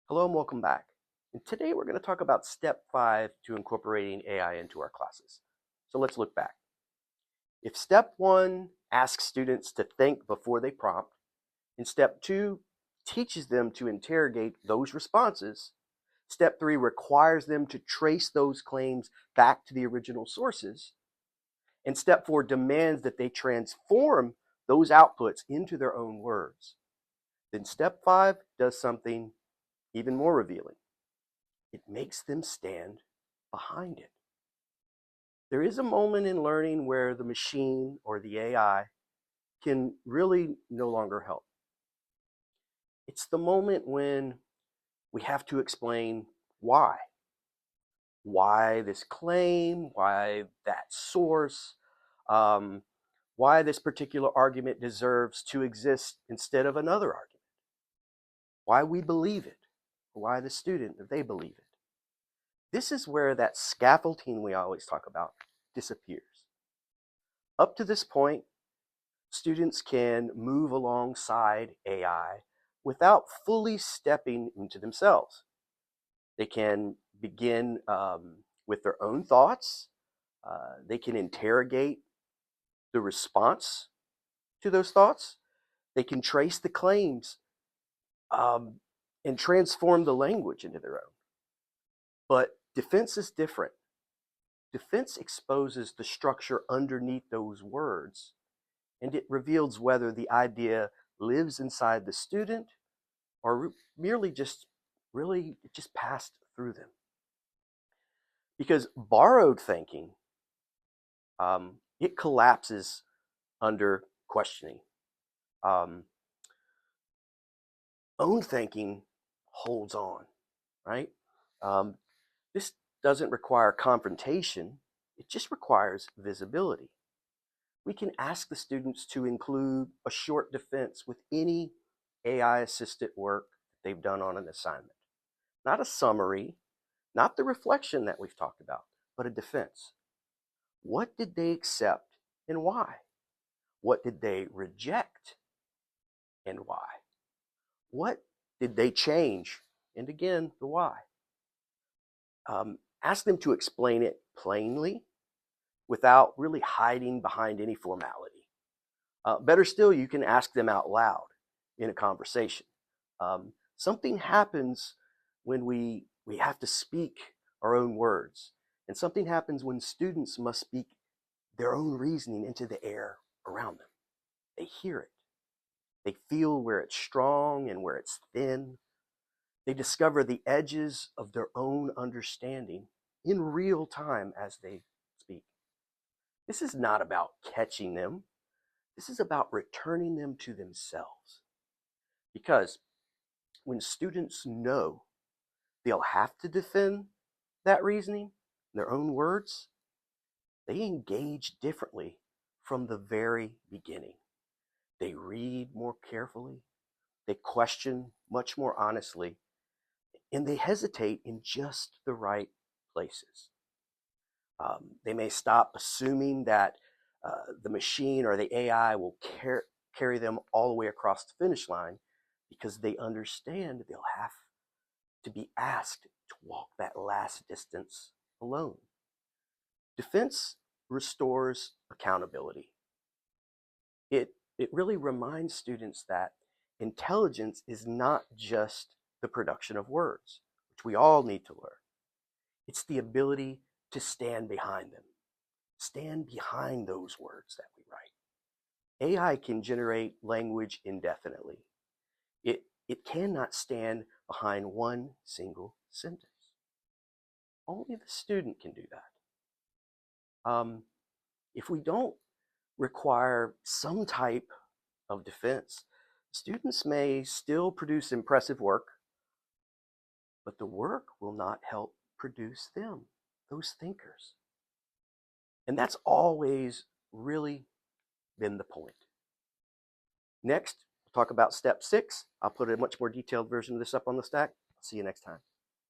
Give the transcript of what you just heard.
Hello and welcome back. And today we're going to talk about step 5 to incorporating AI into our classes. So let's look back. If step 1 asks students to think before they prompt, and step 2 teaches them to interrogate those responses, step 3 requires them to trace those claims back to the original sources, and step 4 demands that they transform those outputs into their own words. Then step 5 does something even more revealing. It makes them stand behind it. There is a moment in learning where the machine or the AI can really no longer help. It's the moment when we have to explain why. Why this claim, why that source, why this particular argument deserves to exist instead of another argument. Why we believe it, why the student, that they believe it. This is where that scaffolding we always talk about disappears. Up to this point, students can move alongside AI without fully stepping into themselves. They can begin with their own thoughts. They can interrogate the response to those thoughts. They can trace the claims and transform the language into their own. But defense is different. Defense exposes the structure underneath those words, and it reveals whether the idea lives inside the student or merely just passed through them. Because borrowed thinking, it collapses under questioning. Own thinking holds on, right? This doesn't require confrontation. It just requires visibility. We can ask the students to include a short defense with any AI-assisted work they've done on an assignment. Not a summary, not the reflection that we've talked about, but a defense. What did they accept and why? What did they reject and why? What did they change? And again, the why. Ask them to explain it plainly without really hiding behind any formality. Better still, you can ask them out loud in a conversation. Something happens when we have to speak our own words, and something happens when students must speak their own reasoning into the air around them. They hear it. They feel where it's strong and where it's thin. They discover the edges of their own understanding in real time as they speak. This is not about catching them. This is about returning them to themselves. Because when students know they'll have to defend that reasoning in their own words, they engage differently from the very beginning. They read more carefully, they question much more honestly, and they hesitate in just the right places. They may stop assuming that the machine or the AI will carry them all the way across the finish line because they understand they'll have to be asked to walk that last distance alone. Defense restores accountability. It really reminds students that intelligence is not just the production of words, which we all need to learn. It's the ability to stand behind them. Stand behind those words that we write. AI can generate language indefinitely. It cannot stand behind one single sentence. Only the student can do that. If we don't require some type of defense, students may still produce impressive work, but the work will not help produce them, those thinkers. And that's always really been the point. Next, we'll talk about step 6. I'll put a much more detailed version of this up on the stack. See you next time.